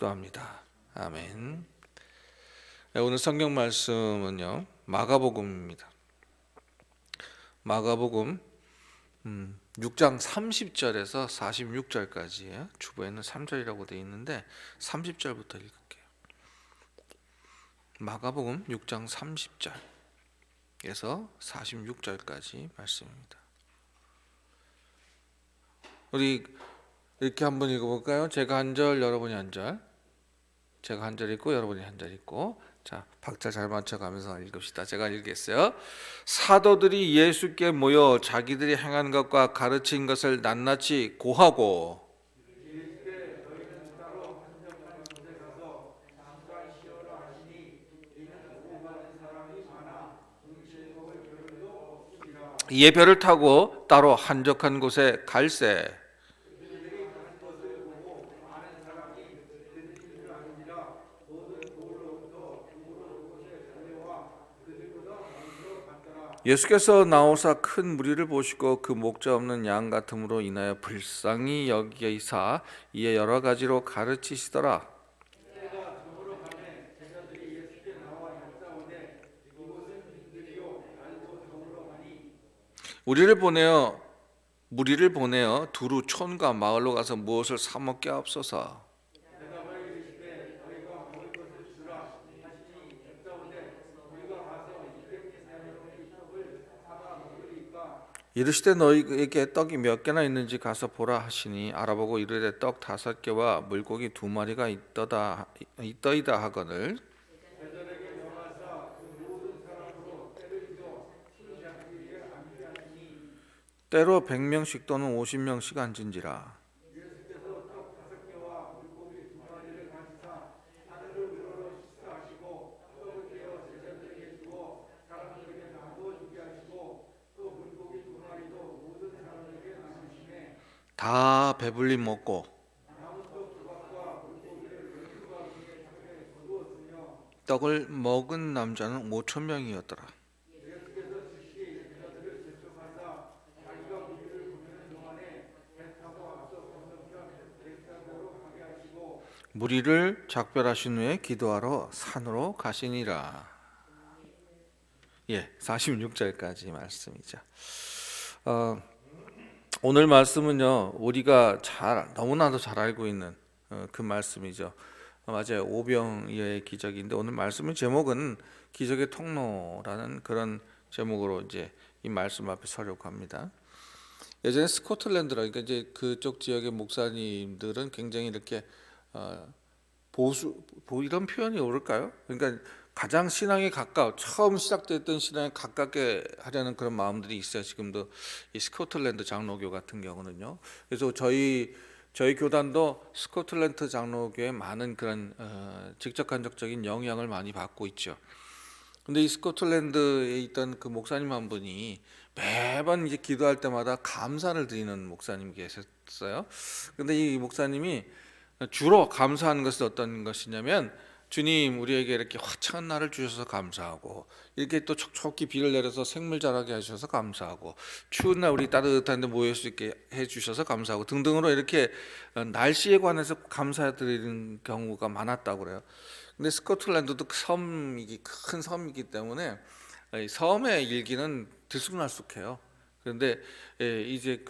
기도합니다. 아멘. 네, 오늘 성경 말씀은요 마가복음입니다. 마가복음 6장 30절에서 46절까지예요. 주보에는 3절이라고 되어 있는데 30절부터 읽을게요. 마가복음 6장 30절에서 46절까지 말씀입니다. 우리 이렇게 한번 읽어볼까요? 제가 한 절, 여러분이 한 절. 제가 한 절 읽고 여러분이 한 절 읽고, 자 박자 잘 맞춰가면서 읽읍시다. 제가 읽겠어요. 사도들이 예수께 모여 자기들이 행한 것과 가르친 것을 낱낱이 고하고, 예배를 타고 따로 한적한 곳에 갈새. 예수께서 나오사 큰 무리를 보시고 그 목자 없는 양 같음으로 인하여 불쌍히 여기사 이에 여러 가지로 가르치시더라. 우리를 보내어 무리를 보내어 두루 촌과 마을로 가서 무엇을 사 먹게 하옵소서. 이르시되 너희에게 떡이 몇 개나 있는지 가서 보라 하시니 알아보고 이르되 떡 5개와 물고기 2마리가 있더이다 하거늘. 때로 100명씩 또는 50명씩 앉은지라. 다 배불리 먹고 떡을 먹은 남자는 5,000명이었더라. 무리를 작별하신 후에 기도하러 산으로 가시니라. 예, 46절까지 말씀이죠. 오늘 말씀은요 우리가 너무나도 잘 알고 있는 그 말씀이죠. 맞아요. 오병이어의 기적인데 오늘 말씀의 제목은 기적의 통로라는 그런 제목으로 이제 이 말씀 앞에 서려고 합니다. 예전에 스코틀랜드라, 그러니까 이제 그쪽 지역의 목사님들은 굉장히 이렇게 이런 표현이 옳을까요? 그러니까 가장 신앙에 처음 시작됐던 신앙에 가깝게 하려는 그런 마음들이 있어요. 지금도 이 스코틀랜드 장로교 같은 경우는요. 그래서 저희 교단도 스코틀랜드 장로교에 많은 그런 직접 간접적인 영향을 많이 받고 있죠. 근데 이 스코틀랜드에 있던 그 목사님 한 분이 매번 이제 기도할 때마다 감사를 드리는 목사님이 계셨어요. 근데 이 목사님이 주로 감사하는 것은 어떤 것이냐면, 주님 우리에게 이렇게 화창한 날을 주셔서 감사하고, 이렇게 또 촉촉히 비를 내려서 생물 자라게 하셔서 감사하고, 추운 날 우리 따뜻한 데 모일 수 있게 해주셔서 감사하고 등등으로 이렇게 날씨에 관해서 감사드리는 경우가 많았다고 그래요. 근데 스코틀랜드도 큰 섬이기 때문에 섬의 일기는 들쑥날쑥해요. 그런데 이제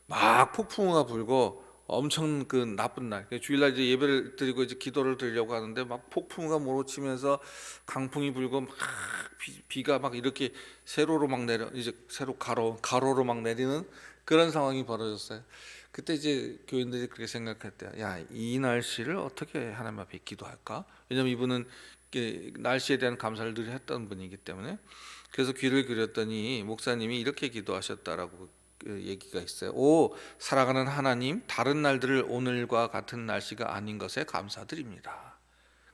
막 폭풍우가 불고 엄청 나쁜 날, 주일날 이제 예배를 드리고 이제 기도를 드리려고 하는데 막 폭풍우가 몰아치면서 강풍이 불고 막 비가 막 이렇게 세로로 막 내려, 이제 가로로 막 내리는 그런 상황이 벌어졌어요. 그때 이제 교인들이 그렇게 생각했대요. 야, 이 날씨를 어떻게 하나님 앞에 기도할까? 왜냐면 이분은 날씨에 대한 감사를 늘 했던 분이기 때문에. 그래서 귀를 기울였더니 목사님이 이렇게 기도하셨다라고 얘기가 있어요. 오 살아가는 하나님, 다른 날들을 오늘과 같은 날씨가 아닌 것에 감사드립니다.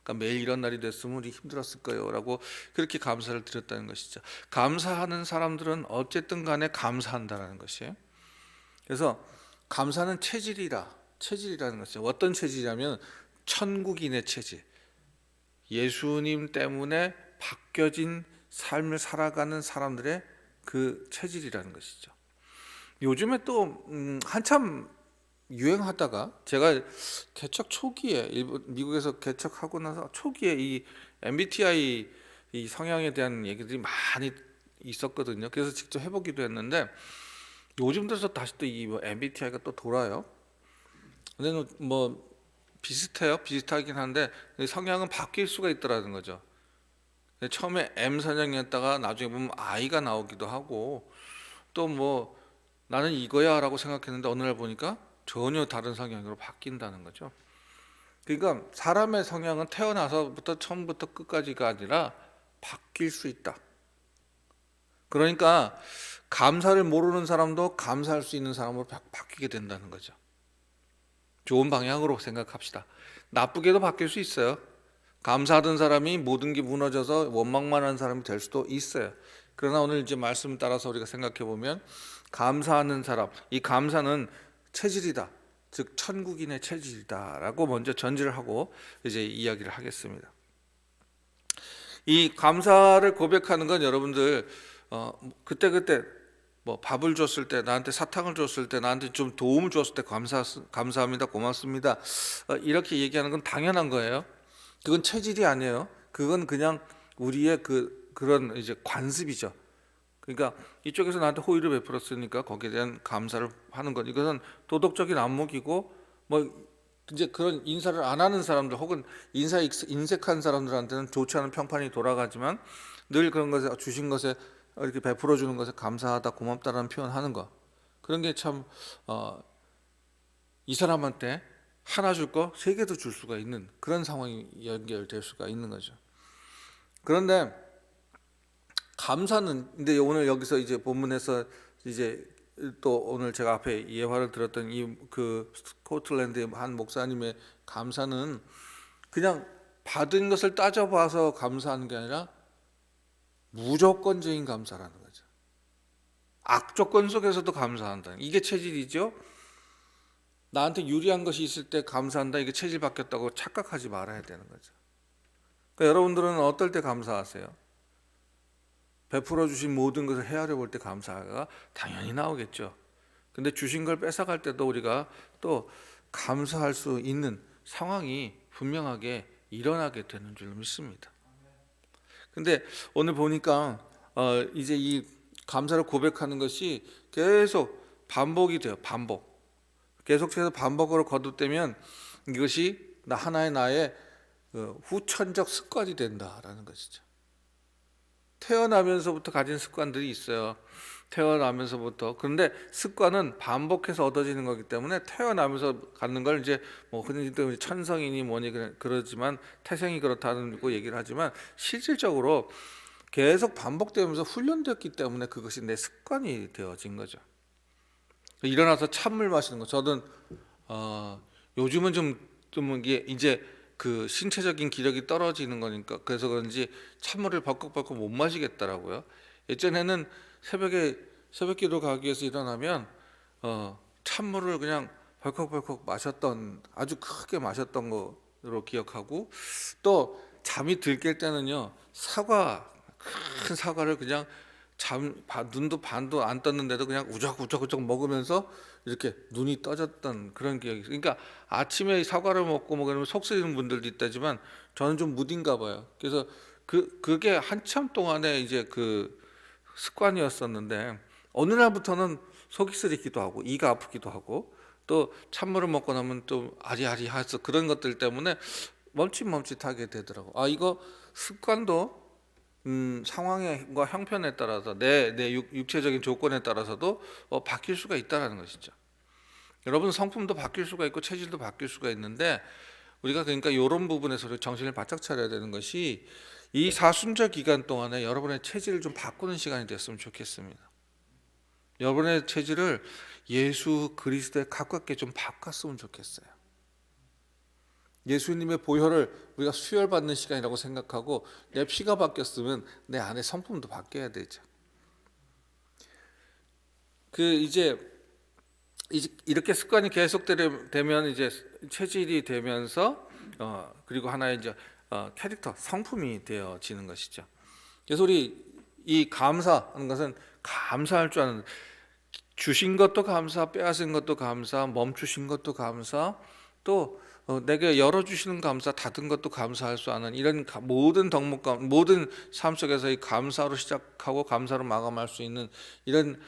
그러니까 매일 이런 날이 됐으면 우리 힘들었을 거예요 라고 그렇게 감사를 드렸다는 것이죠. 감사하는 사람들은 어쨌든 간에 감사한다는 것이에요. 그래서 감사는 체질이라는 것이죠. 어떤 체질이냐면 천국인의 체질, 예수님 때문에 바뀌어진 삶을 살아가는 사람들의 그 체질이라는 것이죠. 요즘에 또 한참 유행하다가 제가 개척 초기에 미국에서 개척하고 나서 초기에 이 MBTI 이 성향에 대한 얘기들이 많이 있었거든요. 그래서 직접 해보기도 했는데 요즘 들어서 다시 또 이 MBTI가 또 돌아요. 근데 뭐 비슷해요. 비슷하긴 한데 성향은 바뀔 수가 있더라는 거죠. 처음에 M 성향이었다가 나중에 보면 I가 나오기도 하고 또 뭐 나는 이거야라고 생각했는데 어느 날 보니까 전혀 다른 성향으로 바뀐다는 거죠. 그러니까 사람의 성향은 태어나서부터 처음부터 끝까지가 아니라 바뀔 수 있다. 그러니까 감사를 모르는 사람도 감사할 수 있는 사람으로 바뀌게 된다는 거죠. 좋은 방향으로 생각합시다. 나쁘게도 바뀔 수 있어요. 감사하던 사람이 모든 게 무너져서 원망만 하는 사람이 될 수도 있어요. 그러나 오늘 이제 말씀을 따라서 우리가 생각해 보면 감사하는 사람, 이 감사는 체질이다. 즉 천국인의 체질이다라고 먼저 전제를 하고 이제 이야기를 하겠습니다. 이 감사를 고백하는 건 여러분들 그때 뭐 밥을 줬을 때, 나한테 사탕을 줬을 때, 나한테 좀 도움을 줬을 때 감사합니다, 고맙습니다. 이렇게 얘기하는 건 당연한 거예요. 그건 체질이 아니에요. 그건 그냥 우리의 그런 이제 관습이죠. 그러니까 이쪽에서 나한테 호의를 베풀었으니까 거기에 대한 감사를 하는 것. 이것은 도덕적인 안목이고 뭐 이제 그런 인사를 안 하는 사람들 혹은 인사 인색한 사람들한테는 좋지 않은 평판이 돌아가지만 늘 그런 것에 주신 것에 이렇게 베풀어 주는 것에 감사하다 고맙다라는 표현하는 거. 그런 게 참 이 사람한테 하나 줄 거 세 개도 줄 수가 있는 그런 상황이 연결될 수가 있는 거죠. 그런데 감사는 근데 오늘 여기서 이제 본문에서 이제 또 오늘 제가 앞에 예화를 들었던 이 그 스코틀랜드의 한 목사님의 감사는 그냥 받은 것을 따져봐서 감사하는 게 아니라 무조건적인 감사라는 거죠. 악조건 속에서도 감사한다. 이게 체질이죠. 나한테 유리한 것이 있을 때 감사한다. 이게 체질 바뀌었다고 착각하지 말아야 되는 거죠. 그러니까 여러분들은 어떨 때 감사하세요? 베풀어 주신 모든 것을 헤아려 볼 때 감사가 당연히 나오겠죠. 근데 주신 걸 뺏어갈 때도 우리가 또 감사할 수 있는 상황이 분명하게 일어나게 되는 줄 믿습니다. 근데 오늘 보니까 이제 이 감사를 고백하는 것이 계속 반복이 돼요. 계속해서 반복으로 거듭되면 이것이 나의 후천적 습관이 된다라는 것이죠. 태어나면서부터 가진 습관들이 있어요. 태어나면서부터. 그런데 습관은 반복해서 얻어지는 거기 때문에 태어나면서 갖는 걸 이제 뭐 흔히 천성이니 뭐니 그러지만 태생이 그렇다는 거 얘기를 하지만 실질적으로 계속 반복되면서 훈련되었기 때문에 그것이 내 습관이 되어진 거죠. 일어나서 찬물 마시는 거. 저는 요즘은 좀 이게 이제 그 신체적인 기력이 떨어지는 거니까 그래서 그런지 찬물을 벌컥벌컥 못 마시겠더라고요. 예전에는 새벽기도 가기 위해서 일어나면 찬물을 그냥 벌컥벌컥 마셨던 아주 크게 마셨던 거로 기억하고 또 잠이 들깰 때는요 큰 사과를 그냥 눈도 반도 안 떴는데도 그냥 우적우적 먹으면서 이렇게 눈이 떠졌던 그런 기억이 있어요. 그러니까 아침에 사과를 먹고 뭐 그러면 속 쓰리는 분들도 있다지만 저는 좀 무딘가 봐요. 그래서 그게 한참 동안에 이제 그 습관이었었는데 어느 날부터는 속이 쓰리기도 하고 이가 아프기도 하고 또 찬물을 먹고 나면 좀 아리아리해서 그런 것들 때문에 멈칫멈칫하게 되더라고. 이거 습관도 상황과 형편에 따라서 내 육체적인 조건에 따라서도 바뀔 수가 있다는 것이죠. 여러분 성품도 바뀔 수가 있고 체질도 바뀔 수가 있는데 우리가 그러니까 이런 부분에서 정신을 바짝 차려야 되는 것이 이 사순절 기간 동안에 여러분의 체질을 좀 바꾸는 시간이 됐으면 좋겠습니다. 여러분의 체질을 예수 그리스도에 가깝게 좀 바꿨으면 좋겠어요. 예수님의 보혈을 우리가 수혈받는 시간이라고 생각하고 내 피가 바뀌었으면 내 안에 성품도 바뀌어야 되죠. 이제 이렇게 습관이 계속되면 이제 체질이 되면서 그리고 하나의 이제 캐릭터 성품이 되어지는 것이죠. 그래서 우리 이 감사하는 것은 감사할 줄 아는 주신 것도 감사, 빼앗은 것도 감사, 멈추신 것도 감사, 또 내게 열어주시는 감사, 닫은 것도 감사할 수 없는 이런 모든 덕목 모든 삶 속에서 이 감사로 시작하고 감사로 마감할 수 있는 이런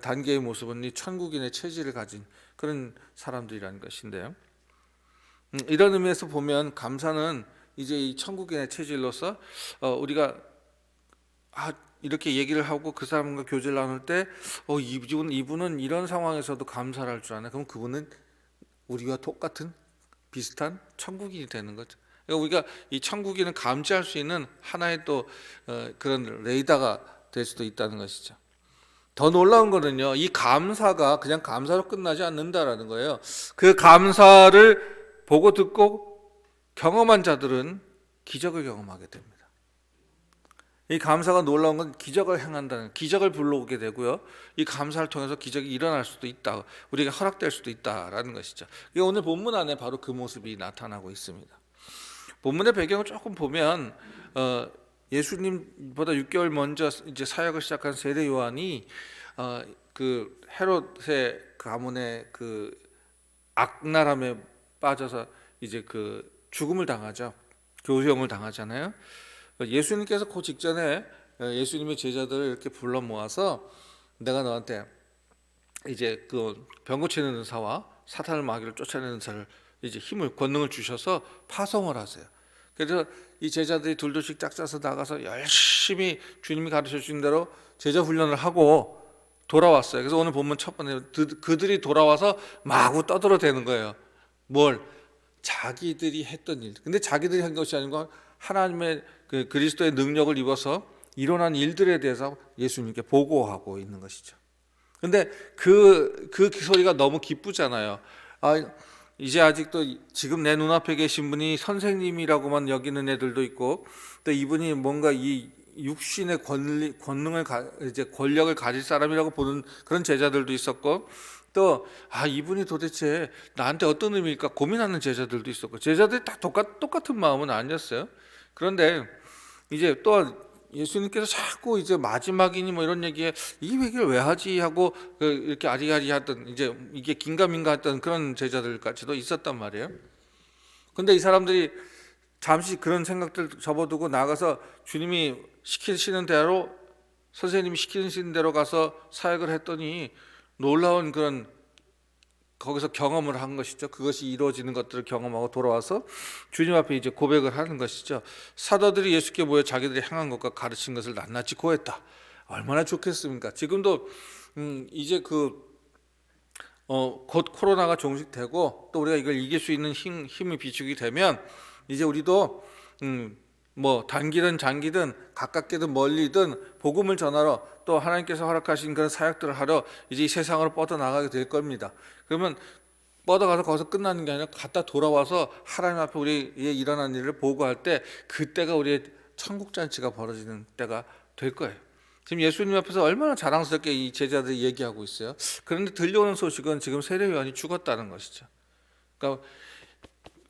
단계의 모습은 이 천국인의 체질을 가진 그런 사람들이라는 것인데요. 이런 의미에서 보면 감사는 이제 이 천국인의 체질로서 우리가 이렇게 얘기를 하고 그 사람과 교제를 나눌 때 이분은 이런 상황에서도 감사를 할 줄 아네. 그럼 그분은 우리와 똑같은 비슷한 천국인이 되는 거죠. 그러니까 우리가 이 천국인은 감지할 수 있는 하나의 또 그런 레이더가 될 수도 있다는 것이죠. 더 놀라운 거는요, 이 감사가 그냥 감사로 끝나지 않는다라는 거예요. 그 감사를 보고 듣고 경험한 자들은 기적을 경험하게 됩니다. 이 감사가 놀라운 건 기적을 행한다는, 기적을 불러오게 되고요. 이 감사를 통해서 기적이 일어날 수도 있다, 우리에게 허락될 수도 있다라는 것이죠. 오늘 본문 안에 바로 그 모습이 나타나고 있습니다. 본문의 배경을 조금 보면 예수님보다 6개월 먼저 이제 사역을 시작한 세례 요한이 그 헤롯의 가문의 그 악랄함에 빠져서 이제 그 죽음을 당하죠. 교수형을 당하잖아요. 예수님께서 그 직전에 예수님의 제자들을 이렇게 불러 모아서 내가 너한테 이제 그 병 고치는 의사와 사탄을 마귀를 쫓아내는 자를 이제 힘을 권능을 주셔서 파송을 하세요. 그래서 이 제자들이 둘둘씩 짝짜서 나가서 열심히 주님이 가르쳐 주신 대로 제자 훈련을 하고 돌아왔어요. 그래서 오늘 본문 첫 번째 그들이 돌아와서 마구 떠들어대는 거예요. 뭘? 자기들이 했던 일. 근데 자기들이 한 것이 아니고 하나님의 그 그리스도의 능력을 입어서 일어난 일들에 대해서 예수님께 보고하고 있는 것이죠. 근데 그 소리가 너무 기쁘잖아요. 이제 아직도 지금 내 눈앞에 계신 분이 선생님이라고만 여기는 애들도 있고, 또 이분이 뭔가 이 육신의 권능을 이제 권력을 가질 사람이라고 보는 그런 제자들도 있었고, 또 이분이 도대체 나한테 어떤 의미일까 고민하는 제자들도 있었고, 제자들이 다 똑같은 마음은 아니었어요. 그런데 이제 또 예수님께서 자꾸 이제 마지막이니 뭐 이런 얘기에 이 얘기를 왜 하지 하고 이렇게 아리아리하던 이제 이게 긴가민가했던 그런 제자들까지도 있었단 말이에요. 근데 이 사람들이 잠시 그런 생각들 접어두고 나가서 주님이 시키시는 대로, 선생님이 시키시는 대로 가서 사역을 했더니 놀라운 그런 거기서 경험을 한 것이죠. 그것이 이루어지는 것들을 경험하고 돌아와서 주님 앞에 이제 고백을 하는 것이죠. 사도들이 예수께 모여 자기들이 행한 것과 가르친 것을 낱낱이 고했다. 얼마나 좋겠습니까? 지금도 이제 곧 코로나가 종식되고 또 우리가 이걸 이길 수 있는 힘이 비축이 되면 이제 우리도 뭐 단기든 장기든 가깝게든 멀리든 복음을 전하러 또 하나님께서 허락하신 그런 사역들을 하러 이제 이 세상으로 뻗어나가게 될 겁니다. 그러면 뻗어가서 거기서 끝나는 게 아니라 갔다 돌아와서 하나님 앞에 우리의 일어난 일을 보고할 때 그때가 우리의 천국잔치가 벌어지는 때가 될 거예요. 지금 예수님 앞에서 얼마나 자랑스럽게 이 제자들이 얘기하고 있어요. 그런데 들려오는 소식은 지금 세례 요한이 죽었다는 것이죠. 그러니까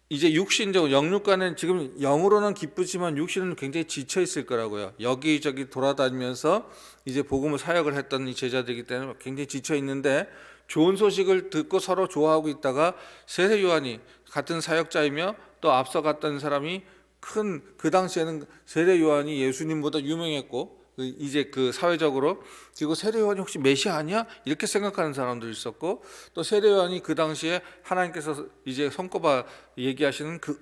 이제 육신적 영육간은 지금 영으로는 기쁘지만 육신은 굉장히 지쳐 있을 거라고요. 여기저기 돌아다니면서 이제 복음을 사역을 했던 이 제자들이기 때문에 굉장히 지쳐 있는데 좋은 소식을 듣고 서로 좋아하고 있다가 세례 요한이 같은 사역자이며 또 앞서 갔던 사람이 그 당시에는 세례 요한이 예수님보다 유명했고 이제 그 사회적으로, 그리고 세례 요한이 혹시 메시아 아니야? 이렇게 생각하는 사람도 있었고, 또 세례 요한이 그 당시에 하나님께서 이제 손꼽아 얘기하시는 그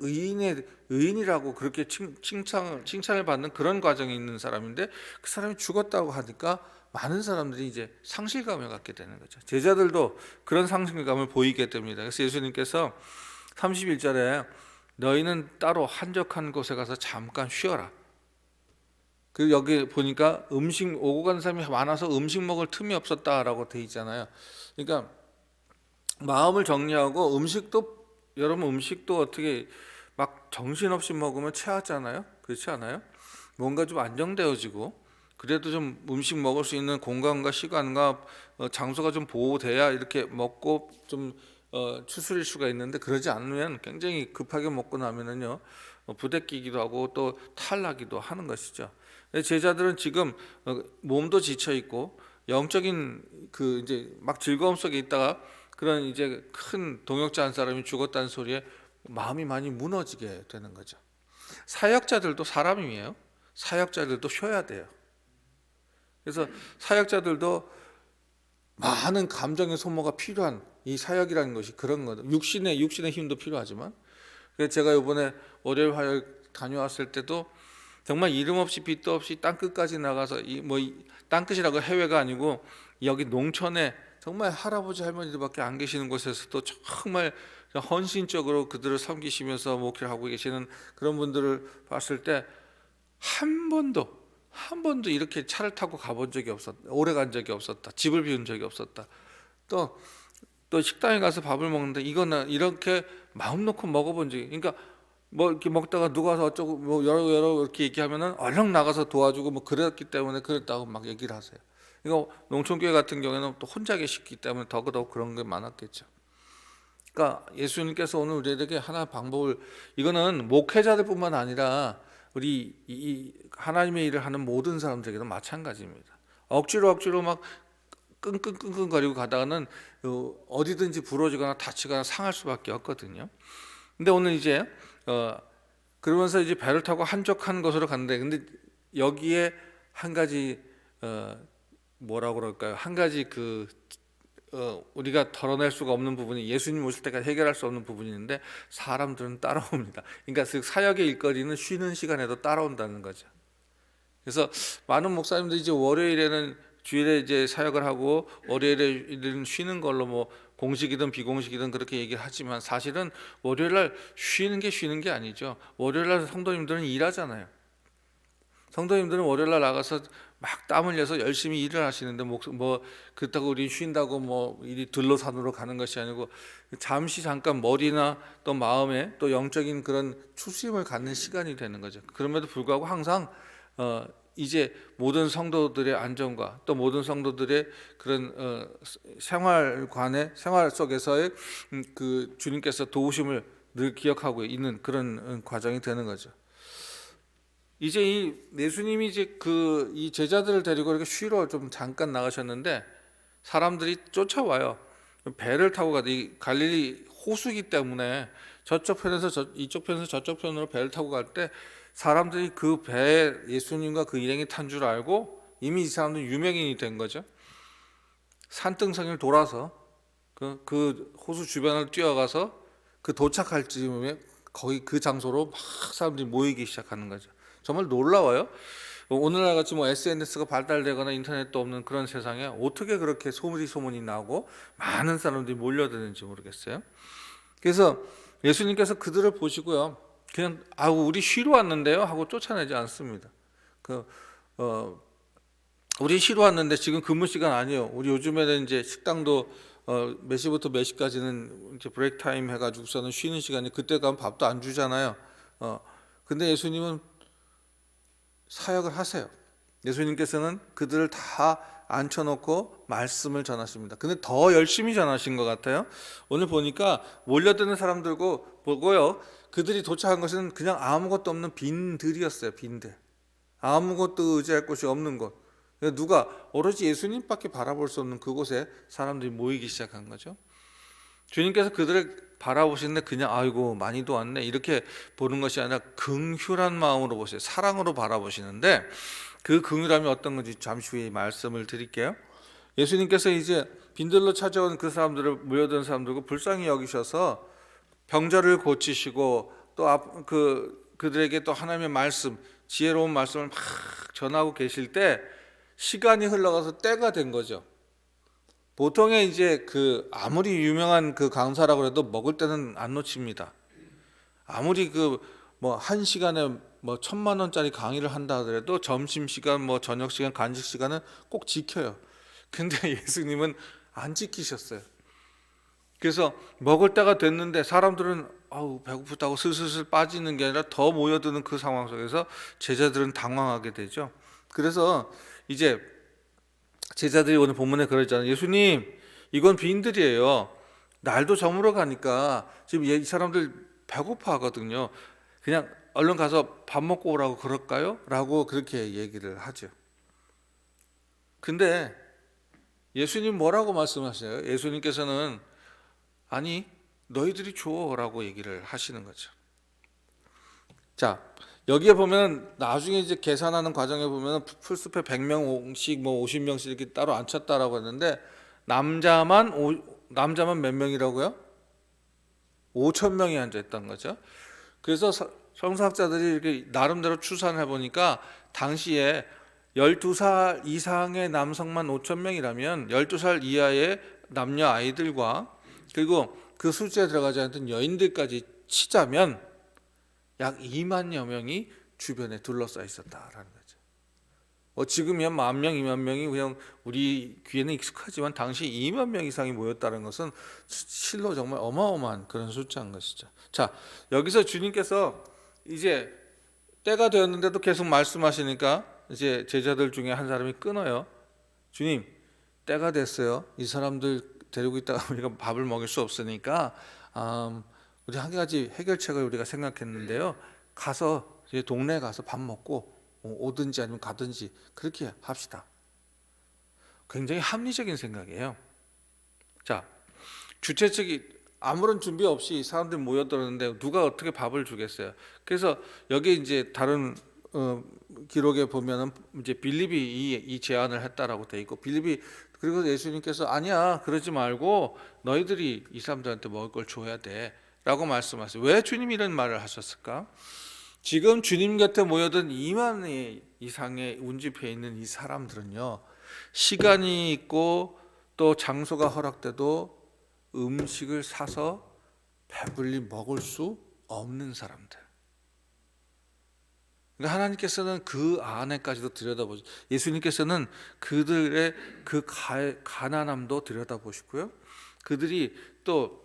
의인이라고 그렇게 칭찬을 받는 그런 과정이 있는 사람인데 그 사람이 죽었다고 하니까 많은 사람들이 이제 상실감을 갖게 되는 거죠. 제자들도 그런 상실감을 보이게 됩니다. 그래서 예수님께서 31절에 너희는 따로 한적한 곳에 가서 잠깐 쉬어라. 그 여기 보니까 음식 오고 가는 사람이 많아서 음식 먹을 틈이 없었다라고 돼 있잖아요. 그러니까 마음을 정리하고 여러분 음식도 어떻게 막 정신없이 먹으면 체하잖아요. 그렇지 않아요? 뭔가 좀 안정되어지고 그래도 좀 음식 먹을 수 있는 공간과 시간과 장소가 좀 보호돼야 이렇게 먹고 좀 추스릴 수가 있는데, 그러지 않으면 굉장히 급하게 먹고 나면은요 부대끼기도 하고 또 탈나기도 하는 것이죠. 제자들은 지금 몸도 지쳐 있고 영적인 그 이제 막 즐거움 속에 있다가 그런 이제 큰 동역자 한 사람이 죽었다는 소리에 마음이 많이 무너지게 되는 거죠. 사역자들도 사람이에요. 사역자들도 쉬어야 돼요. 그래서 사역자들도 많은 감정의 소모가 필요한 이 사역이라는 것이 그런 거죠. 육신의 힘도 필요하지만. 그래서 제가 이번에 월요일 화요일 다녀왔을 때도 정말 이름 없이 빛도 없이 땅 끝까지 나가서 땅 끝이라고 해외가 아니고 여기 농촌에 정말 할아버지 할머니들밖에 안 계시는 곳에서도 정말 헌신적으로 그들을 섬기시면서 목회를 하고 계시는 그런 분들을 봤을 때 한 번도 이렇게 차를 타고 가본 적이 없었다. 오래 간 적이 없었다. 집을 비운 적이 없었다. 또 식당에 가서 밥을 먹는데 이거는 이렇게 마음 놓고 먹어본 적이, 그러니까 뭐 이렇게 먹다가 누가 와서 어쩌고 뭐 여러 이렇게 얘기하면은 얼른 나가서 도와주고 뭐 그랬기 때문에 그랬다고 막 얘기를 하세요. 이거 농촌교회 같은 경우에는 또 혼자 계시기 때문에 더더욱 그런 게 많았겠죠. 그러니까 예수님께서 오늘 우리에게 하나 방법을, 이거는 목회자들뿐만 아니라 우리 이 하나님의 일을 하는 모든 사람들에게도 마찬가지입니다. 억지로 막 끙끙거리고 가다가는 어디든지 부러지거나 다치거나 상할 수밖에 없거든요. 근데 오늘 이제 그러면서 이제 배를 타고 한적한 곳으로 갔는데, 근데 여기에 한 가지 뭐라고 그럴까요? 한 가지 우리가 덜어낼 수가 없는 부분이, 예수님 오실 때까지 해결할 수 없는 부분이 있는데 사람들은 따라옵니다. 그러니까 그 사역의 일거리는 쉬는 시간에도 따라온다는 거죠. 그래서 많은 목사님들이 이제 월요일에는 주일에 이제 사역을 하고 월요일에는 쉬는 걸로 뭐 공식이든 비공식이든 그렇게 얘기를 하지만, 사실은 월요일날 쉬는 게 아니죠. 월요일날 성도님들은 일하잖아요. 성도님들은 월요일날 나가서 막 땀 흘려서 열심히 일을 하시는데 뭐 그렇다고 우리 쉰다고 뭐 이리 들로산으로 가는 것이 아니고 잠깐 머리나 또 마음에 또 영적인 그런 추심을 갖는 시간이 되는 거죠. 그럼에도 불구하고 항상 이제 모든 성도들의 안전과 또 모든 성도들의 그런 생활 속에서의 그 주님께서 도우심을 늘 기억하고 있는 그런 과정이 되는 거죠. 이제 이 예수님이 이제 이 제자들을 데리고 이렇게 쉬러 좀 잠깐 나가셨는데 사람들이 쫓아와요. 배를 타고 이 갈릴리 호수기 때문에 저쪽 편에서 이쪽 편에서 저쪽 편으로 배를 타고 갈 때 사람들이 그 배에 예수님과 그 일행이 탄 줄 알고 이미 이 사람들은 유명인이 된 거죠. 산등성을 돌아서 그 호수 주변을 뛰어가서 그 도착할 즈음에 거기 그 장소로 막 사람들이 모이기 시작하는 거죠. 정말 놀라워요. 오늘날 같이 뭐 SNS가 발달되거나 인터넷도 없는 그런 세상에 어떻게 그렇게 소문이 나고 많은 사람들이 몰려드는지 모르겠어요. 그래서 예수님께서 그들을 보시고요, 그냥 우리 쉬러 왔는데요 하고 쫓아내지 않습니다. 우리 쉬러 왔는데 지금 근무 시간 아니에요. 우리 요즘에는 이제 식당도 몇 시부터 몇 시까지는 이제 브레이크 타임 해가지고서는 쉬는 시간이, 그때 가면 밥도 안 주잖아요. 근데 예수님은 사역을 하세요. 예수님께서는 그들을 다 앉혀놓고 말씀을 전하십니다. 근데 더 열심히 전하신 것 같아요. 오늘 보니까 몰려드는 사람들고 보고요, 그들이 도착한 것은 그냥 아무것도 없는 빈들이었어요. 빈들. 아무것도 의지할 곳이 없는 곳. 누가 오로지 예수님밖에 바라볼 수 없는 그곳에 사람들이 모이기 시작한 거죠. 주님께서 그들을 바라보시는데 그냥 아이고 많이도 왔네 이렇게 보는 것이 아니라 긍휼한 마음으로 보세요. 사랑으로 바라보시는데 그 긍휼함이 어떤 건지 잠시 후에 말씀을 드릴게요. 예수님께서 이제 빈들로 찾아온 그 사람들을, 모여든 사람들과 불쌍히 여기셔서 병자를 고치시고 또 그들에게 또 하나님의 말씀, 지혜로운 말씀을 막 전하고 계실 때 시간이 흘러가서 때가 된 거죠. 보통의 이제 아무리 유명한 강사라고 해도 먹을 때는 안 놓칩니다. 아무리 뭐 1시간에 뭐 1,000만 원짜리 강의를 한다 하더라도 점심시간 뭐 저녁시간 간식시간은 꼭 지켜요. 근데 예수님은 안 지키셨어요. 그래서 먹을 때가 됐는데 사람들은 배고프다고 슬슬 빠지는 게 아니라 더 모여드는 그 상황 속에서 제자들은 당황하게 되죠. 그래서 이제 제자들이 오늘 본문에 그러잖아요. 예수님, 이건 빈들이에요. 날도 저물어 가니까 지금 이 사람들 배고파 하거든요. 그냥 얼른 가서 밥 먹고 오라고 그럴까요? 라고 그렇게 얘기를 하죠. 근데 예수님 뭐라고 말씀하세요? 예수님께서는 아니 너희들이 줘라고 얘기를 하시는 거죠. 자, 여기에 보면 나중에 이제 계산하는 과정에 보면 풀숲에 100명씩 뭐 50명씩 이렇게 따로 앉혔다라고 했는데 남자만 몇 명이라고요? 5천 명이 앉아 있던 거죠. 그래서 성서학자들이 이렇게 나름대로 추산해 보니까 당시에 12살 이상의 남성만 5천 명이라면 12살 이하의 남녀 아이들과 그리고 그 숫자에 들어가지 않던 여인들까지 치자면 약 2만여 명이 주변에 둘러싸여 있었다라는 거죠. 지금이야 10,000명, 20,000명이 그냥 우리 귀에는 익숙하지만 당시 2만 명 이상이 모였다는 것은 실로 정말 어마어마한 그런 숫자인 것이죠. 자, 여기서 주님께서 이제 때가 되었는데도 계속 말씀하시니까 이제 제자들 중에 한 사람이 끊어요. 주님, 때가 됐어요. 이 사람들 데리고 있다가 우리가 밥을 먹일 수 없으니까 우리 한 가지 해결책을 우리가 생각했는데요. 가서 이제 동네에 가서 밥 먹고 오든지 아니면 가든지 그렇게 합시다. 굉장히 합리적인 생각이에요. 자, 주최 측이 아무런 준비 없이 사람들이 모여들었는데 누가 어떻게 밥을 주겠어요? 그래서 여기 이제 다른 기록에 보면은 이제 빌립이 이 제안을 했다라고 돼 있고 빌립이 그리고 예수님께서 아니야 그러지 말고 너희들이 이 사람들한테 먹을 걸 줘야 돼라고 말씀하세요. 왜 주님이 이런 말을 하셨을까? 지금 주님 곁에 모여든 2만 이상의 운집해 있는 이 사람들은요 시간이 있고 또 장소가 허락돼도 음식을 사서 배불리 먹을 수 없는 사람들. 그러니까 하나님께서는 그 안에까지도 들여다보시. 예수님께서는 그들의 그 가난함도 들여다보시고요. 그들이 또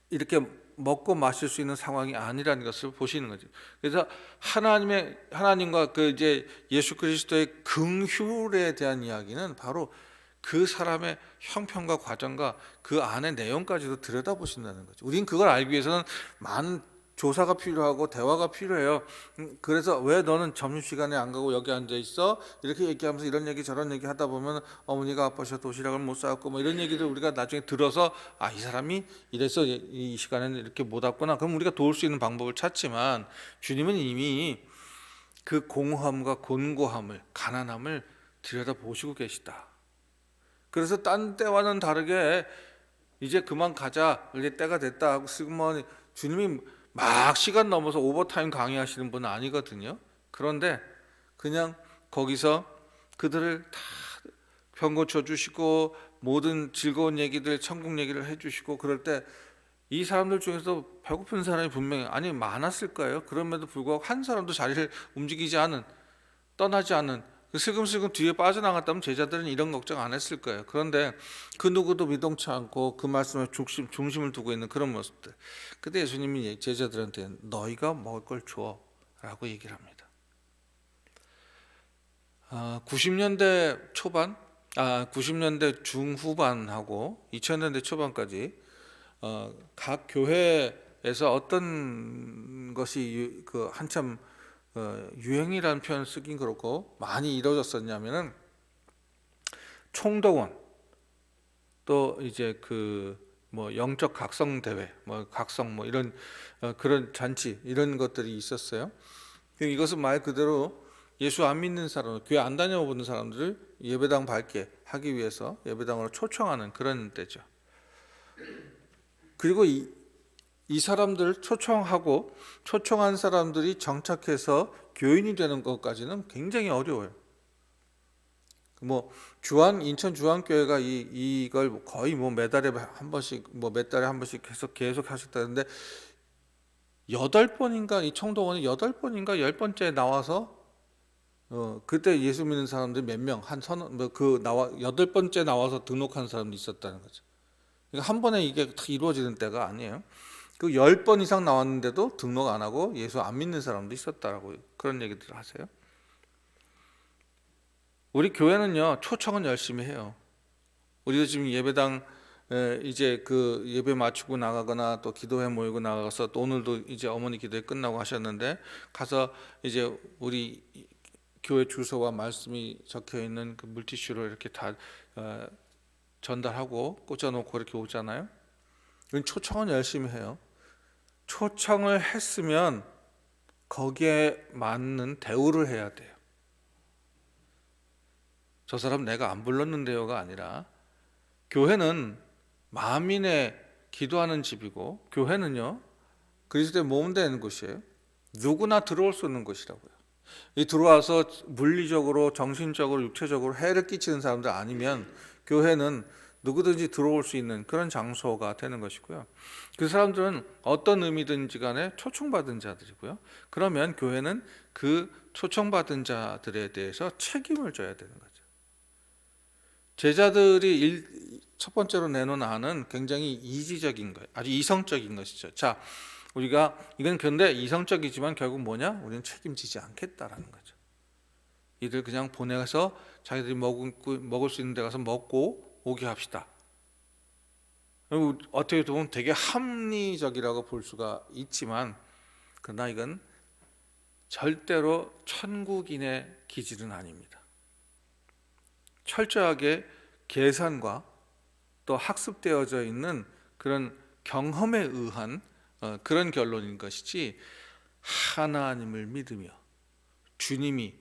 이렇게 먹고 마실 수 있는 상황이 아니라는 것을 보시는 거죠. 그래서 하나님과 그 이제 예수 그리스도의 긍휼에 대한 이야기는 바로 그 사람의 형편과 과정과 그 안의 내용까지도 들여다보신다는 거죠. 우린 그걸 알기 위해서는 많은 조사가 필요하고 대화가 필요해요. 그래서 왜 너는 점심시간에 안 가고 여기 앉아 있어? 이렇게 얘기하면서 이런 얘기 저런 얘기 하다 보면 어머니가 아파서 도시락을 못 싸왔고 뭐 이런 얘기들 우리가 나중에 들어서 이 사람이 이래서 이 시간에는 이렇게 못 왔구나. 그럼 우리가 도울 수 있는 방법을 찾지만 주님은 이미 그 공허함과 곤고함을 가난함을 들여다보시고 계시다. 그래서 딴 때와는 다르게 이제 그만 가자 이제 때가 됐다 하고 쓰면 주님이 막 시간 넘어서 오버타임 강의하시는 분은 아니거든요. 그런데 그냥 거기서 그들을 다 병고쳐 주시고 모든 즐거운 얘기들 천국 얘기를 해주시고 그럴 때 이 사람들 중에서 배고픈 사람이 분명히 많았을 거예요. 그럼에도 불구하고 한 사람도 자리를 움직이지 않은 떠나지 않은 슬금슬금 뒤에 빠져나갔다면 제자들은 이런 걱정 안 했을 거예요. 그런데 그 누구도 미동치 않고 그 말씀에 중심을 두고 있는 그런 모습들. 그때 예수님이 제자들한테 너희가 먹을 걸 줘 라고 얘기를 합니다. 90년대 초반, 90년대 중후반하고 2000년대 초반까지 각 교회에서 어떤 것이 그 한참 유행이라는 표현 쓰긴 그렇고 많이 이루어졌었냐면은 총동원 또 이제 그 뭐 영적 각성 대회 뭐 각성 뭐 이런 그런 잔치 이런 것들이 있었어요. 이것은 말 그대로 예수 안 믿는 사람, 교회 안 다녀보는 사람들을 예배당 밝게 하기 위해서 예배당으로 초청하는 그런 때죠. 그리고 이 사람들을 초청한 사람들이 정착해서 교인이 되는 것까지는 굉장히 어려워요. 뭐 인천 주한교회가 이걸 거의 뭐 매달에 한 번씩 뭐 몇 달에 한 번씩 계속 하셨다는데 8번인가 이 총동원이 8번인가 10번째 나와서 그때 예수 믿는 사람들이 몇 명 한 서너 그 나와 8번째 나와서 등록한 사람도 있었다는 거죠. 그러니까 한 번에 이게 다 이루어지는 때가 아니에요. 그 10번 이상 나왔는데도 등록 안 하고 예수 안 믿는 사람도 있었다라고 그런 얘기들 하세요. 우리 교회는요 초청은 열심히 해요. 우리도 지금 예배당 이제 그 예배 마치고 나가거나 또 기도회 모이고 나가서 또 오늘도 이제 어머니 기도회 끝나고 하셨는데 가서 이제 우리 교회 주소와 말씀이 적혀 있는 그 물티슈로 이렇게 다 전달하고 꽂아놓고 이렇게 오잖아요. 초청은 열심히 해요. 초청을 했으면 거기에 맞는 대우를 해야 돼요. 저 사람 내가 안 불렀는데요가 아니라, 교회는 만민의 기도하는 집이고, 교회는요 그리스도의 몸 되는 곳이에요. 누구나 들어올 수 있는 곳이라고요. 이 들어와서 물리적으로, 정신적으로, 육체적으로 해를 끼치는 사람들 아니면 교회는 누구든지 들어올 수 있는 그런 장소가 되는 것이고요. 그 사람들은 어떤 의미든지 간에 초청받은 자들이고요. 그러면 교회는 그 초청받은 자들에 대해서 책임을 져야 되는 거죠. 제자들이 첫 번째로 내놓은 안은 굉장히 이지적인 거예요. 아주 이성적인 것이죠. 자, 우리가 이건 근데 이성적이지만 결국 뭐냐? 우리는 책임지지 않겠다라는 거죠. 이들 그냥 보내서 자기들이 먹을 수 있는 데 가서 먹고 오게 합시다. 어떻게 보면 되게 합리적이라고 볼 수가 있지만, 그러나 이건 절대로 천국인의 기질은 아닙니다. 철저하게 계산과 또 학습되어져 있는 그런 경험에 의한 그런 결론인 것이지, 하나님을 믿으며 주님이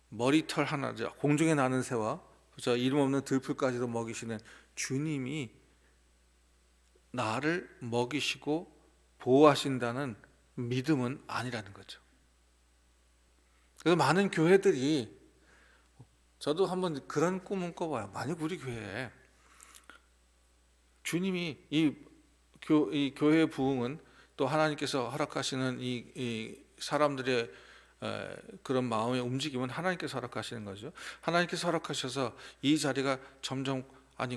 머리털 하나, 공중에 나는 새와 이름 없는 들풀까지도 먹이시는 주님이 나를 먹이시고 보호하신다는 믿음은 아니라는 거죠. 그래서 많은 교회들이, 저도 한번 그런 꿈은 꿔봐요. 만약 우리 교회에 주님이 이 교회의 부흥은 또 하나님께서 허락하시는 이 사람들의 그런 마음의 움직임은 하나님께서 허락하시는 거죠. 하나님께서 허락하셔서 이 자리가 점점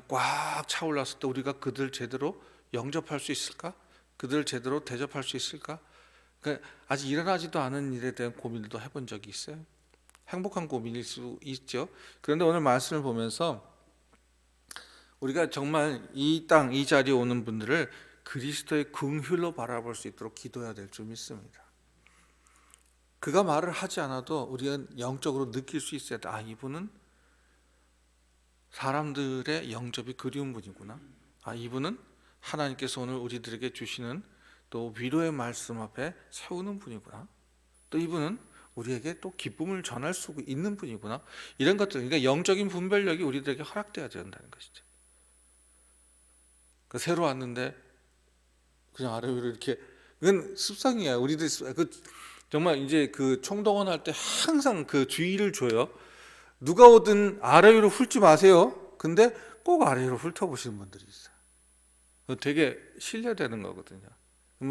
꽉 차올랐을 때 우리가 그들 제대로 영접할 수 있을까? 그들 제대로 대접할 수 있을까? 그러니까 아직 일어나지도 않은 일에 대한 고민도 해본 적이 있어요. 행복한 고민일 수 있죠. 그런데 오늘 말씀을 보면서 우리가 정말 이 땅, 이 자리에 오는 분들을 그리스도의 긍휼로 바라볼 수 있도록 기도해야 될 줄 믿습니다. 그가 말을 하지 않아도 우리가 영적으로 느낄 수 있어야 돼. 아, 이분은 사람들의 영접이 그리운 분이구나. 아, 이분은 하나님께서 오늘 우리들에게 주시는 또 위로의 말씀 앞에 세우는 분이구나. 또 이분은 우리에게 또 기쁨을 전할 수 있는 분이구나. 이런 것들, 그러니까 영적인 분별력이 우리들에게 허락되어야 된다는 것이죠. 새로 왔는데 그냥 아래 위로 이렇게, 이건 습성이에요. 우리들 정말 이제 그 총동원 할 때 항상 그 주의를 줘요. 누가 오든 아래 위로 훑지 마세요. 근데 꼭 아래 위로 훑어보시는 분들이 있어요. 되게 신뢰되는 거거든요.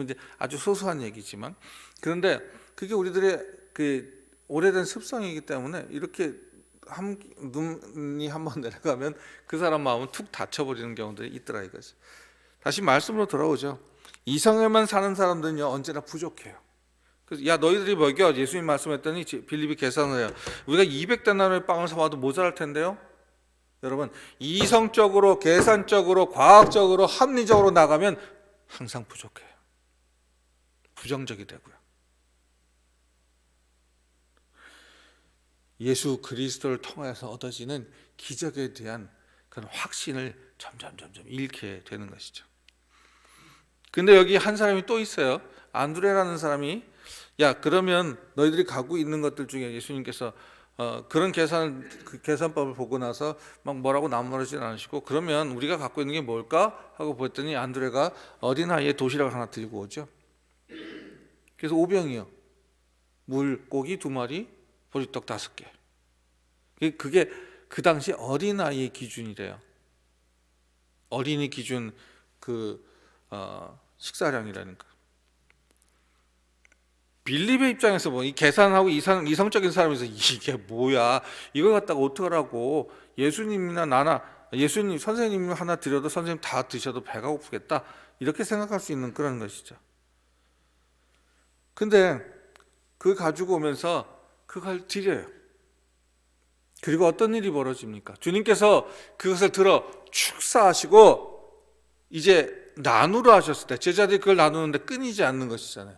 이제 아주 소소한 얘기지만, 그런데 그게 우리들의 그 오래된 습성이기 때문에 이렇게 눈이 한번 내려가면 그 사람 마음은 툭 닫혀버리는 경우들이 있더라 이거지. 다시 말씀으로 돌아오죠. 이성에만 사는 사람들은요 언제나 부족해요. 그래서 야 너희들이 먹여, 예수님 말씀했더니 빌립이 계산을 해요. 우리가 200데나리의 빵을 사와도 모자랄 텐데요. 여러분, 이성적으로, 계산적으로, 과학적으로, 합리적으로 나가면 항상 부족해요. 부정적이 되고요. 예수 그리스도를 통해서 얻어지는 기적에 대한 그런 확신을 점점 잃게 되는 것이죠. 근데 여기 한 사람이 또 있어요. 안드레라는 사람이, 야 그러면 너희들이 갖고 있는 것들 중에, 예수님께서 그런 계산법을 보고 나서 막 뭐라고 남모르진 않으시고, 그러면 우리가 갖고 있는 게 뭘까 하고 보았더니 안드레가 어린아이의 도시락을 하나 들고 오죠. 그래서 5병이요. 물고기 2마리, 보리떡 5개. 그게 그 당시 어린아이의 기준이래요. 어린이 기준 식사량이라는 거. 빌립의 입장에서 이 계산하고 이성적인 사람에서 이게 뭐야? 이걸 갖다가 어떡하라고? 예수님이나 나나, 예수님 선생님 하나 드려도 선생님 다 드셔도 배가 고프겠다. 이렇게 생각할 수 있는 그런 것이죠. 근데 그걸 가지고 오면서 그걸 드려요. 그리고 어떤 일이 벌어집니까? 주님께서 그것을 들어 축사하시고 이제 나누라 하셨을 때 제자들이 그걸 나누는데 끊이지 않는 것이잖아요.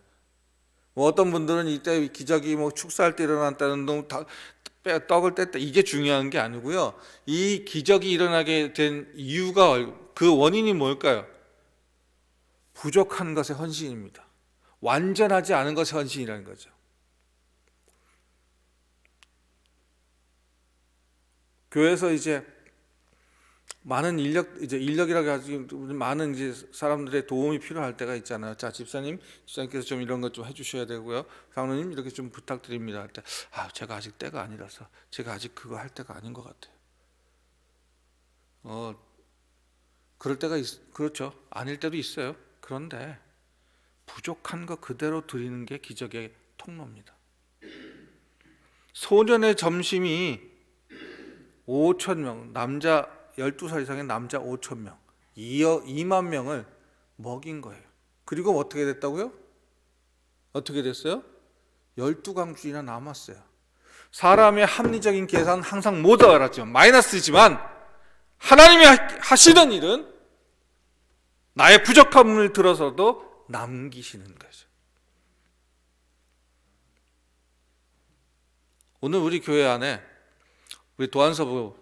뭐 어떤 분들은 이때 기적이 뭐 축사할 때 일어났다는 동 떡을 뗐다, 이게 중요한 게 아니고요. 이 기적이 일어나게 된 이유가, 그 원인이 뭘까요? 부족한 것의 헌신입니다. 완전하지 않은 것의 헌신이라는 거죠. 교회에서 이제 많은 인력이라고 하지, 많은 이제 사람들의 도움이 필요할 때가 있잖아요. 자, 집사님께서 좀 이런 것 좀 해주셔야 되고요. 장로님 이렇게 좀 부탁드립니다 할 때, 제가 아직 때가 아니라서, 제가 아직 그거 할 때가 아닌 것 같아요. 그럴 때가 그렇죠. 아닐 때도 있어요. 그런데 부족한 거 그대로 드리는 게 기적의 통로입니다. 소년의 점심이 5천 명, 남자 12살 이상의 남자 5천 명, 2만 명을 먹인 거예요. 그리고 어떻게 됐다고요? 어떻게 됐어요? 12강줄이나 남았어요. 사람의 합리적인 계산은 항상 못 알았지만, 마이너스지만 하나님이 하시던 일은 나의 부족함을 들어서도 남기시는 거죠. 오늘 우리 교회 안에, 우리 도안서부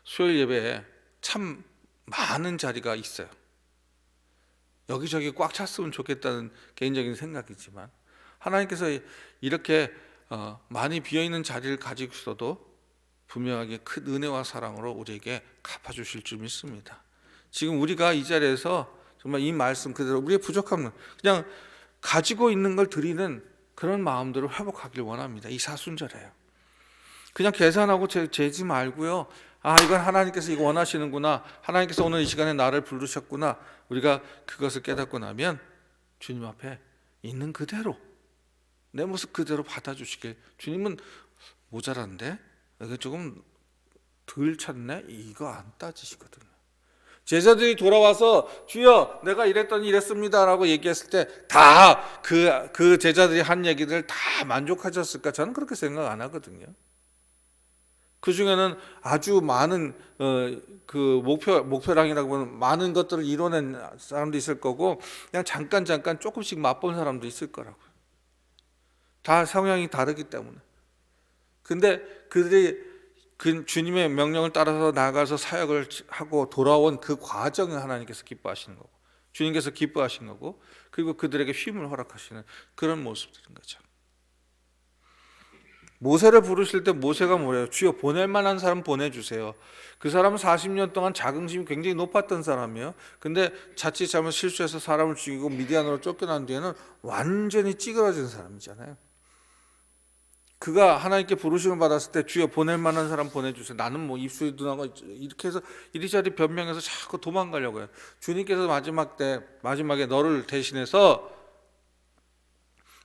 수요일 예배에 참 많은 자리가 있어요. 여기저기 꽉 찼으면 좋겠다는 개인적인 생각이지만, 하나님께서 이렇게 많이 비어있는 자리를 가지고 있어도 분명하게 큰 은혜와 사랑으로 우리에게 갚아주실 줄 믿습니다. 지금 우리가 이 자리에서 정말 이 말씀 그대로 우리의 부족함을 그냥 가지고 있는 걸 드리는 그런 마음대로 회복하길 원합니다. 이 사순절에요. 그냥 계산하고 재지 말고요. 이건 하나님께서 이거 원하시는구나, 하나님께서 오늘 이 시간에 나를 부르셨구나, 우리가 그것을 깨닫고 나면 주님 앞에 있는 그대로, 내 모습 그대로 받아주시길. 주님은 모자란데, 이거 조금 덜 찼네, 이거 안 따지시거든요. 제자들이 돌아와서 주여 내가 이랬더니 이랬습니다 라고 얘기했을 때 다 그 제자들이 한 얘기들 다 만족하셨을까? 저는 그렇게 생각 안 하거든요. 그 중에는 아주 많은 그 목표량이라고 하는 많은 것들을 이뤄낸 사람도 있을 거고, 그냥 잠깐 조금씩 맛본 사람도 있을 거라고요. 다 성향이 다르기 때문에. 근데 그들이 그 주님의 명령을 따라서 나가서 사역을 하고 돌아온 그 과정을 하나님께서 기뻐하시는 거고, 주님께서 기뻐하신 거고, 그리고 그들에게 쉼을 허락하시는 그런 모습들인 거죠. 모세를 부르실 때 모세가 뭐래요? 주여 보낼 만한 사람 보내주세요. 그 사람은 40년 동안 자긍심이 굉장히 높았던 사람이에요. 근데 자칫 잘못 실수해서 사람을 죽이고 미디안으로 쫓겨난 뒤에는 완전히 찌그러진 사람이잖아요. 그가 하나님께 부르심을 받았을 때 주여 보낼 만한 사람 보내주세요. 나는 뭐 입술이 누나가 이렇게 해서 이리저리 변명해서 자꾸 도망가려고 해요. 주님께서 마지막에 너를 대신해서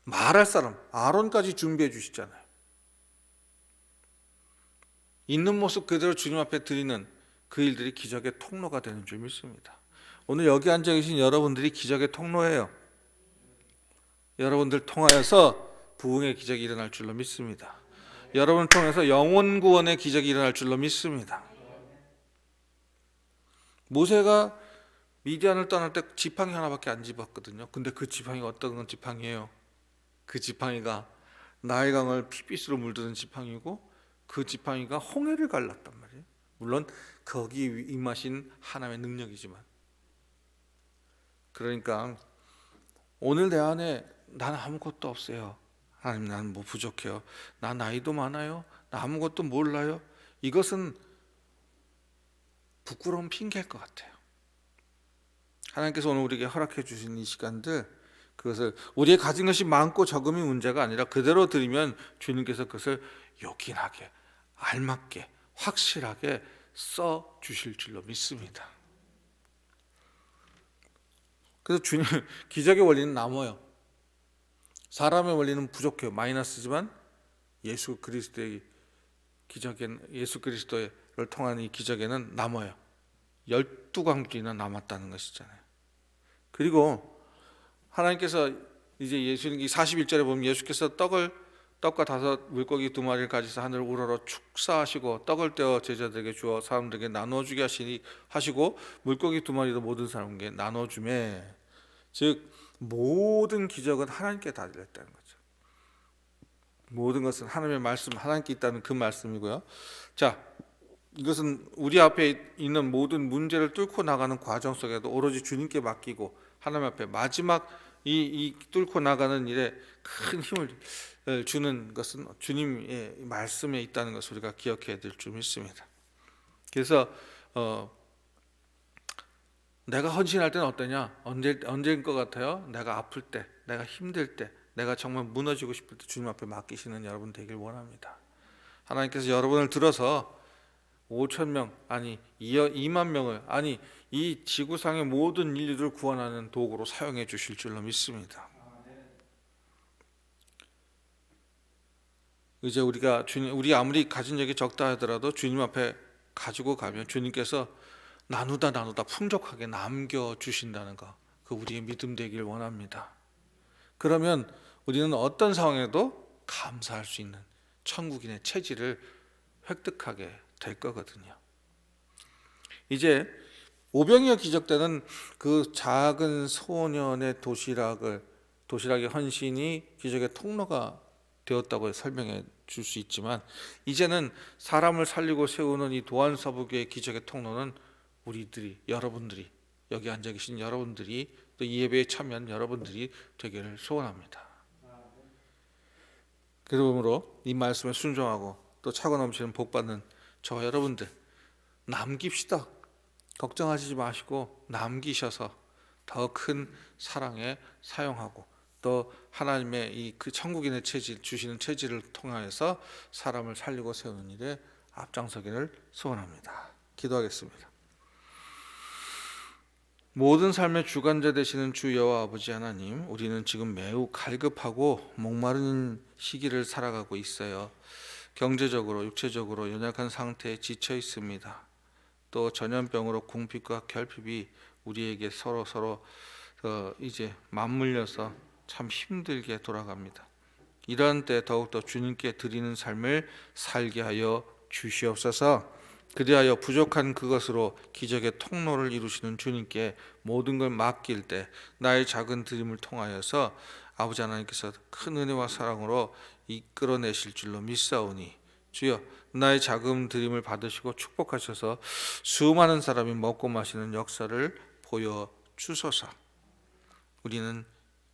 말할 사람 아론까지 준비해 주시잖아요. 있는 모습 그대로 주님 앞에 드리는 그 일들이 기적의 통로가 되는 줄 믿습니다. 오늘 여기 앉아 계신 여러분들이 기적의 통로예요. 여러분들 통하여서 부흥의 기적이 일어날 줄로 믿습니다. 여러분을 통해서 영혼 구원의 기적이 일어날 줄로 믿습니다. 모세가 미디안을 떠날 때 지팡이 하나밖에 안 집었거든요. 근데 그 지팡이가 어떤 지팡이에요? 그 지팡이가 나일강을 핏빛으로 물드는 지팡이고, 그 지팡이가 홍해를 갈랐단 말이에요. 물론 거기 임하신 하나님의 능력이지만, 그러니까 오늘 내 안에 난 아무것도 없어요. 하나님, 나는 뭐 부족해요. 나 나이도 많아요. 나 아무것도 몰라요. 이것은 부끄러운 핑계일 것 같아요. 하나님께서 오늘 우리에게 허락해 주신 이 시간들, 그것을 우리의 가진 것이 많고 적음이 문제가 아니라 그대로 드리면 주님께서 그것을 요긴하게, 알맞게, 확실하게 써 주실 줄로 믿습니다. 그래서 주님, 기적의 원리는 남아요. 사람의 원리는 부족해요. 마이너스지만 예수 그리스도의 예수를 통한 이 기적에는 남아요. 12광주나 남았다는 것이잖아요. 그리고 하나님께서 이제 예수님 41절에 보면 예수께서 떡과 5 물고기 2마리를 가지사 하늘을 우러러 축사하시고 떡을 떼어 제자들에게 주어 사람들에게 나눠주게 하시고 물고기 2마리도 모든 사람에게 나눠주매, 즉 모든 기적은 하나님께 달렸다는 거죠. 모든 것은 하나님의 말씀, 하나님께 있다는 그 말씀이고요. 자, 이것은 우리 앞에 있는 모든 문제를 뚫고 나가는 과정 속에도 오로지 주님께 맡기고 하나님 앞에 마지막 이 뚫고 나가는 일에 큰 힘을 주는 것은 주님의 말씀에 있다는 것을 우리가 기억해야 될 줄 믿습니다. 그래서 내가 헌신할 때는 어떠냐? 언제인 것 같아요? 내가 아플 때, 내가 힘들 때, 내가 정말 무너지고 싶을 때 주님 앞에 맡기시는 여러분 되길 원합니다. 하나님께서 여러분을 들어서 5천 명 아니 2만 명을 아니 이 지구상의 모든 인류를 구원하는 도구로 사용해 주실 줄로 믿습니다. 이제 우리 아무리 가진 적이 적다 하더라도 주님 앞에 가지고 가면 주님께서 나누다 풍족하게 남겨 주신다는 거, 그 우리의 믿음 되길 원합니다. 그러면 우리는 어떤 상황에도 감사할 수 있는 천국인의 체질을 획득하게 될 거거든요. 이제 오병이어 기적 때는 그 작은 소년의 도시락의 헌신이 기적의 통로가 되었다고 설명해 줄 수 있지만, 이제는 사람을 살리고 세우는 이 도안서부교의 기적의 통로는 여러분들이, 여기 앉아 계신 여러분들이, 또 이 예배에 참여한 여러분들이 되기를 소원합니다. 그러므로 이 말씀에 순종하고 또 차고 넘치는 복 받는 저와 여러분들 남깁시다. 걱정하시지 마시고 남기셔서 더 큰 사랑에 사용하고 또 하나님의 이 그 천국인의 체질 주시는 체질을 통하여서 사람을 살리고 세우는 일에 앞장서기를 소원합니다. 기도하겠습니다. 모든 삶의 주관자 되시는 주 여호와 아버지 하나님, 우리는 지금 매우 갈급하고 목마른 시기를 살아가고 있어요. 경제적으로, 육체적으로 연약한 상태에 지쳐 있습니다. 또 전염병으로 궁핍과 결핍이 우리에게 서로 이제 맞물려서 참 힘들게 돌아갑니다. 이런 때 더욱더 주님께 드리는 삶을 살게 하여 주시옵소서. 그리하여 부족한 그것으로 기적의 통로를 이루시는 주님께 모든 걸 맡길 때 나의 작은 드림을 통하여서 아버지 하나님께서 큰 은혜와 사랑으로 이끌어내실 줄로 믿사오니, 주여 나의 작은 드림을 받으시고 축복하셔서 수많은 사람이 먹고 마시는 역사를 보여주소서. 우리는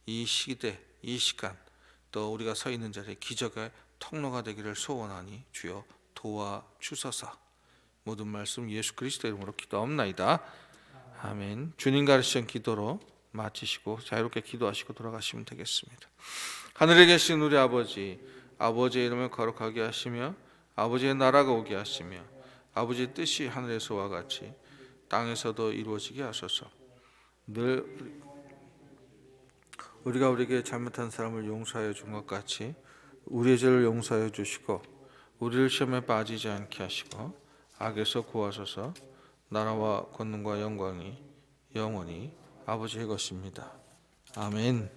이 시대, 이 시간, 또 우리가 서 있는 자리에 기적의 통로가 되기를 소원하니 주여 도와주소서. 모든 말씀 예수 그리스도 이름으로 기도하옵나이다. 아멘. 주님 가르치신 기도로 마치시고 자유롭게 기도하시고 돌아가시면 되겠습니다. 하늘에 계신 우리 아버지, 아버지의 이름을 거룩하게 하시며 아버지의 나라가 오게 하시며 아버지의 뜻이 하늘에서와 같이 땅에서도 이루어지게 하소서. 늘 우리가 우리에게 잘못한 사람을 용서하여 준 것 같이 우리의 죄를 용서하여 주시고 우리를 시험에 빠지지 않게 하시고 악에서 구하소서. 나라와 권능과 영광이 영원히 아버지의 것입니다. 아멘.